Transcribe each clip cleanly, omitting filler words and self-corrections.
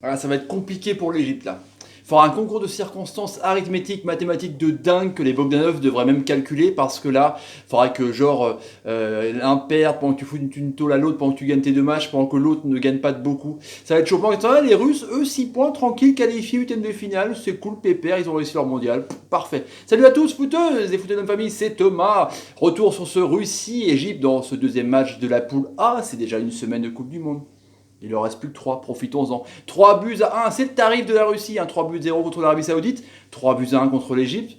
Voilà, ça va être compliqué pour l'Égypte là. Il faudra un concours de circonstances arithmétiques, mathématiques de dingue que les Bogdanov devraient même calculer parce que là, il faudra que genre l'un perde pendant que tu fous une tôle à l'autre, pendant que tu gagnes tes deux matchs, pendant que l'autre ne gagne pas de beaucoup. Ça va être chaud. Les Russes, eux, 6 points, tranquilles, qualifiés, huitième de finale, c'est cool, pépère, ils ont réussi leur mondial. Parfait. Salut à tous, footeuses et footeux de famille, c'est Thomas. Retour sur ce Russie-Égypte dans ce deuxième match de la poule A. C'est déjà une semaine de Coupe du Monde. Il leur reste plus que 3, profitons-en. 3 buts à 1, c'est le tarif de la Russie, hein. 3 buts 0 contre l'Arabie Saoudite, 3 buts à 1 contre l'Égypte.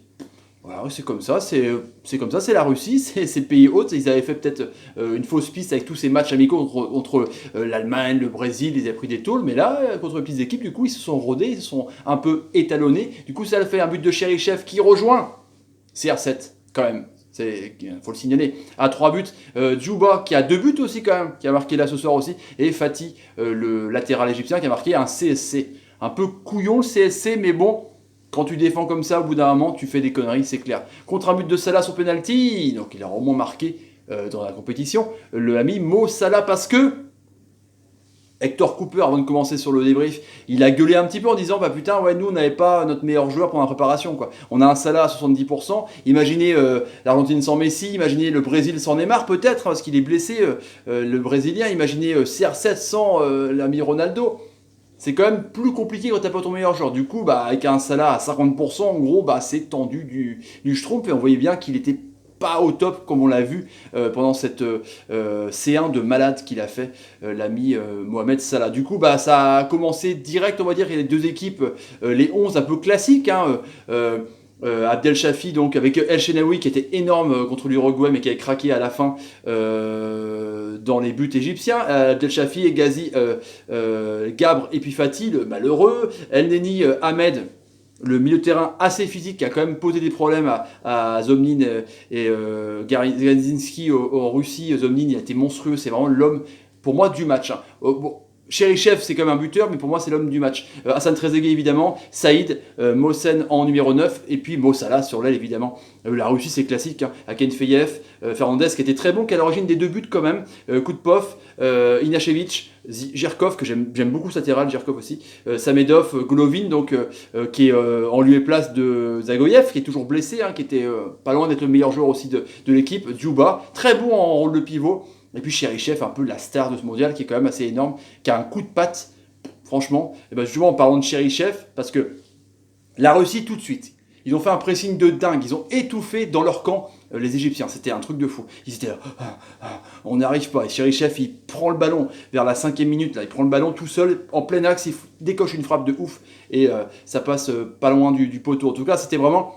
Voilà, c'est comme ça, c'est comme ça, c'est la Russie, c'est le pays hôte. Ils avaient fait peut-être une fausse piste avec tous ces matchs amicaux contre l'Allemagne, le Brésil, ils avaient pris des tôles, mais là, contre les petites équipes, du coup, ils se sont rodés, ils se sont un peu étalonnés. Du coup, ça fait un but de Cherichev qui rejoint CR7, quand même. Il faut le signaler. À 3 buts. Djouba qui a 2 buts aussi quand même, qui a marqué là ce soir aussi. Et Fatih, le latéral égyptien, qui a marqué un CSC. Un peu couillon le CSC, mais bon, quand tu défends comme ça, au bout d'un moment, tu fais des conneries, c'est clair. Contre un but de Salah sur penalty, donc il a vraiment marqué dans la compétition, le ami Mo Salah, parce que Hector Cooper, avant de commencer sur le débrief, il a gueulé un petit peu en disant bah putain, ouais, nous on n'avait pas notre meilleur joueur pour la préparation, quoi. On a un Salah à 70%. Imaginez l'Argentine sans Messi, imaginez le Brésil sans Neymar, peut-être, parce qu'il est blessé, le Brésilien. Imaginez CR7 sans l'ami Ronaldo. C'est quand même plus compliqué quand t'as pas ton meilleur joueur. Du coup, bah, avec un Salah à 50%, en gros, bah, c'est tendu du schtroumpf. Et on voyait bien qu'il était pas au top comme on l'a vu pendant cette C1 de malade qu'il a fait l'ami Mohamed Salah. Du coup, bah, ça a commencé direct, on va dire, il y a les deux équipes, les 11 un peu classiques, hein, Abdel Shafi donc avec El Shenaoui qui était énorme contre l'Uruguay mais qui avait craqué à la fin dans les buts égyptiens. Abdel Shafi et Ghazi Gabre et puis Fatih, le malheureux. El Neni Ahmed, le milieu de terrain assez physique qui a quand même posé des problèmes à Zomnin et Gazinski en Russie. Zomnin il a été monstrueux, c'est vraiment l'homme pour moi du match, hein. Bon, Cherichev, c'est comme un buteur, mais pour moi, c'est l'homme du match. Hassan Trezeguet, évidemment. Saïd, Mohsen en numéro 9. Et puis Mo Salah sur l'aile, évidemment. La Russie, c'est classique, hein. Aken Feyev, Fernandez, qui était très bon, qui est à l'origine des 2 buts quand même. Koutpov, Inachevic, Zhirkov, que j'aime beaucoup ce latéral, Zhirkov aussi. Samedov, Golovin, donc, qui est en lieu et place de Zagoyev, qui est toujours blessé, hein, qui était pas loin d'être le meilleur joueur aussi de l'équipe. Djouba, très bon en rôle de pivot. Et puis Cherichev, un peu la star de ce mondial, qui est quand même assez énorme, qui a un coup de patte, franchement. Et ben justement, en parlant de Cherichev, parce que la Russie, tout de suite, ils ont fait un pressing de dingue, ils ont étouffé dans leur camp les Égyptiens, c'était un truc de fou. Ils étaient là, on n'arrive pas. Et Cherichev, il prend le ballon vers la 5e minute, là, il prend le ballon tout seul, en plein axe, il décoche une frappe de ouf, et ça passe pas loin du poteau. En tout cas, c'était vraiment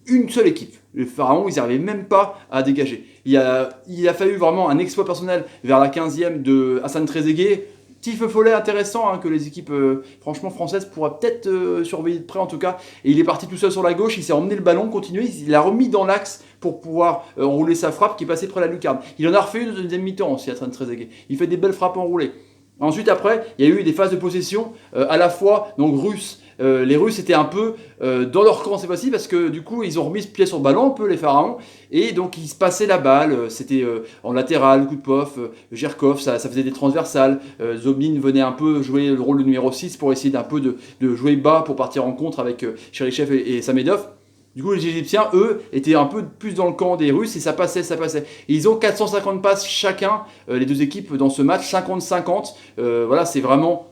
une seule équipe. Les Pharaons, ils n'arrivaient même pas à dégager. Il a fallu vraiment un exploit personnel vers la 15e de Hassan Trezeguet. Petit feu follet intéressant, hein, que les équipes franchement françaises pourraient peut-être surveiller de près en tout cas. Et il est parti tout seul sur la gauche, il s'est emmené le ballon, continué, il l'a remis dans l'axe pour pouvoir enrouler sa frappe qui est passée près de la lucarne. Il en a refait une deuxième mi-temps aussi, Hassan Trezeguet. Il fait des belles frappes enroulées. Ensuite, après, il y a eu des phases de possession à la fois donc russes. Les Russes étaient un peu dans leur camp cette fois-ci parce que du coup ils ont remis ce pied sur le ballon un peu les Pharaons et donc ils se passaient la balle, c'était en latéral, coup de pof, Zhirkov, ça faisait des transversales, Zobnin venait un peu jouer le rôle de numéro 6 pour essayer d'un peu de jouer bas pour partir en contre avec Cherichev et Samedov. Du coup, les Égyptiens, eux, étaient un peu plus dans le camp des Russes et ça passait, ça passait. Et ils ont 450 passes chacun, les deux équipes, dans ce match, 50-50. Voilà, c'est vraiment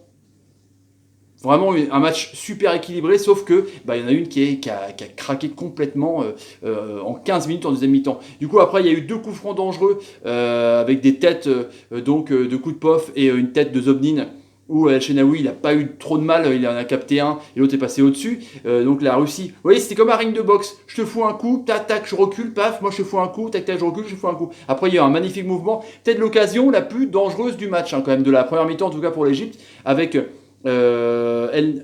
un match super équilibré, sauf que bah, y en a une qui a craqué complètement en 15 minutes en deuxième mi-temps. Du coup, après, il y a eu 2 coups francs dangereux avec des têtes de coups de pof et une tête de Zobnin où El Shenaoui il n'a pas eu trop de mal, il en a capté un et l'autre est passé au-dessus. Donc la Russie, vous voyez, c'était comme un ring de boxe. Je te fous un coup, tac, tac, je recule, paf, moi je te fous un coup, tac, tac, je recule, je te fous un coup. Après, il y a eu un magnifique mouvement, peut-être l'occasion la plus dangereuse du match, hein, quand même, de la première mi-temps, en tout cas pour l'Égypte, avec belle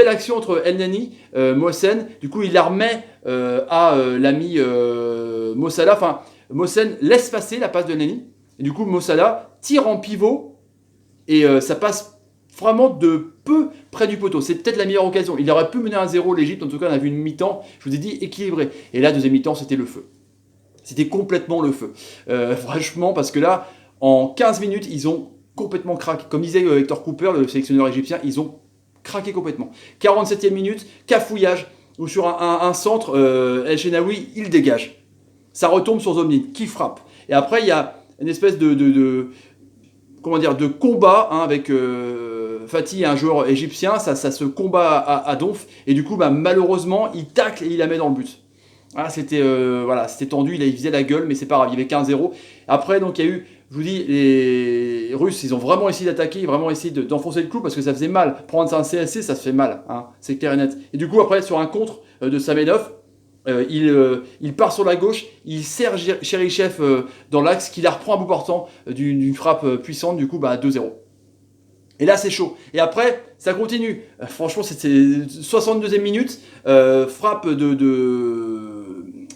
action entre El Neni, Mohsen. Du coup, il la remet à l'ami Mo Salah. Enfin, Mohsen laisse passer la passe de Neni. Et du coup, Mo Salah tire en pivot et ça passe vraiment de peu près du poteau. C'est peut-être la meilleure occasion. Il aurait pu mener 1-0 l'Égypte. En tout cas, on a vu une mi-temps, je vous ai dit, équilibrée. Et là, deuxième mi-temps, c'était le feu. C'était complètement le feu. Franchement, parce que là, en 15 minutes, ils ont complètement craqué. Comme disait Hector Cooper, le sélectionneur égyptien, ils ont craqué complètement. 47e minute, cafouillage, ou sur un centre, El Shenaoui, il dégage. Ça retombe sur Zomnin, qui frappe. Et après, il y a une espèce de combat hein, avec Fatih, un joueur égyptien, ça se combat à donf, et du coup, malheureusement, il tacle et il la met dans le but. Ah, c'était tendu, il faisait la gueule, mais c'est pas grave, il y avait 15-0. Après, donc, il y a eu, je vous dis, les Russes, ils ont vraiment essayé d'attaquer, ils ont vraiment essayé d'enfoncer le clou, parce que ça faisait mal. Prendre un CSC, ça se fait mal, hein, c'est clair et net. Et du coup, après, sur un contre de Samenov, il part sur la gauche, il serre Cherichev dans l'axe, qui la reprend à bout portant d'une frappe puissante, du coup 2-0. Et là c'est chaud. Et après ça continue. Franchement c'était 62e minute, frappe le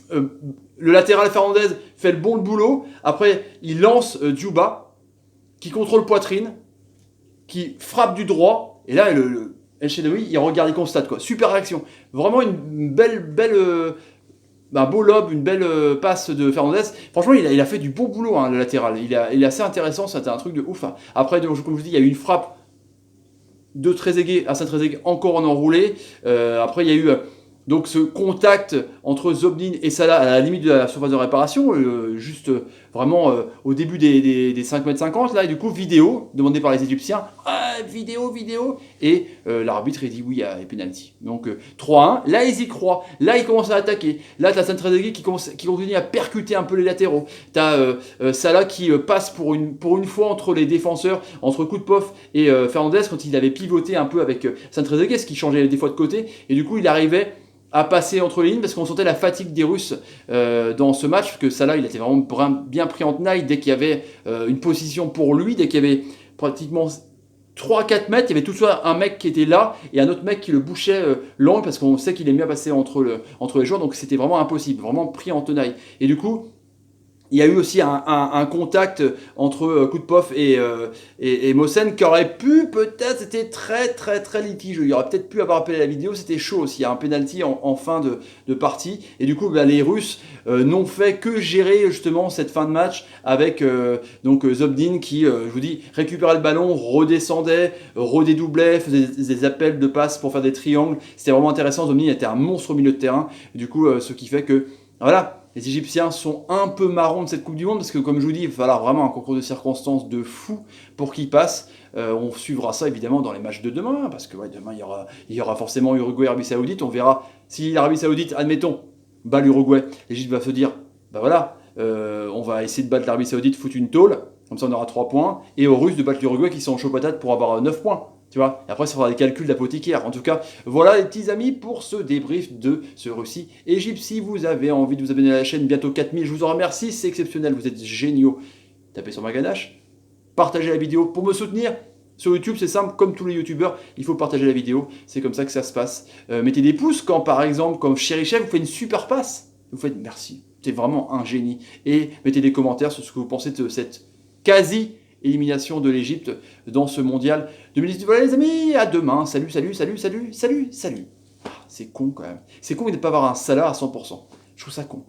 latéral Fernandez fait le bon boulot. Après il lance Djouba qui contrôle poitrine, qui frappe du droit. Et là El Shenaoui, il regarde, il constate quoi. Super réaction. Vraiment une belle un beau lob, une belle passe de Fernandez. Franchement, il a fait du bon boulot, hein, le latéral. Il est assez intéressant, c'était un truc de ouf. Hein. Après, comme je vous dis, il y a eu une frappe de Trezeguet, Arsène Trezeguet, encore en enroulé. Après, il y a eu donc ce contact entre Zobnin et Salah à la limite de la surface de réparation, juste vraiment au début des 5,50 m là, et du coup vidéo demandée par les Égyptiens, vidéo, et l'arbitre il dit oui, il y a penalty. Donc 3-1, là ils y croient, là ils commencent à attaquer, là t'as Arsène Trezeguet qui continue à percuter un peu les latéraux, t'as Salah qui passe pour une fois entre les défenseurs, entre Koutpov et Fernandez, quand il avait pivoté un peu avec Arsène Trezeguet, ce qui changeait des fois de côté, et du coup il arrivait à passer entre les lignes parce qu'on sentait la fatigue des Russes dans ce match, parce que Salah il était vraiment bien pris en tenaille dès qu'il y avait une position pour lui, dès qu'il y avait pratiquement 3-4 mètres, il y avait tout de suite un mec qui était là et un autre mec qui le bouchait l'angle, parce qu'on sait qu'il est mieux à passer entre les joueurs, donc c'était vraiment impossible, vraiment pris en tenaille. Et du coup il y a eu aussi un contact entre Koutpov et Mosen qui aurait pu, peut-être, c'était très litigieux. Il aurait peut-être pu avoir appelé la vidéo, c'était chaud aussi. Il y a un penalty en fin de partie. Et du coup, les Russes n'ont fait que gérer justement cette fin de match avec Zobnin qui, je vous dis, récupérait le ballon, redescendait, redédoublait, faisait des appels de passe pour faire des triangles. C'était vraiment intéressant. Zobnin était un monstre au milieu de terrain. Et du coup, ce qui fait que, voilà. Les Égyptiens sont un peu marrons de cette Coupe du Monde parce que, comme je vous dis, il va falloir vraiment un concours de circonstances de fou pour qu'ils passent. On suivra ça évidemment dans les matchs de demain, parce que demain il y aura forcément Uruguay-Arabie Saoudite. On verra si l'Arabie Saoudite, admettons, bat l'Uruguay. L'Égypte va se dire, on va essayer de battre l'Arabie Saoudite, foutre une tôle, comme ça on aura 3 points, et aux Russes de battre l'Uruguay qui sont en chaud patate pour avoir 9 points. Tu vois, et après, ça fera des calculs d'apothicaire. En tout cas, voilà les petits amis pour ce débrief de ce Russie-Égypte. Si vous avez envie de vous abonner à la chaîne, bientôt 4000, je vous en remercie, c'est exceptionnel, vous êtes géniaux. Tapez sur ma ganache, partagez la vidéo pour me soutenir. Sur YouTube, c'est simple, comme tous les youtubeurs, il faut partager la vidéo, c'est comme ça que ça se passe. Mettez des pouces quand, par exemple, comme Cherichev, vous faites une super passe. Vous faites merci, c'est vraiment un génie. Et mettez des commentaires sur ce que vous pensez de cette quasi-élimination de l'Égypte dans ce mondial 2018. Voilà les amis, à demain. Salut. Ah, c'est con quand même. C'est con de ne pas avoir un Salah à 100%. Je trouve ça con.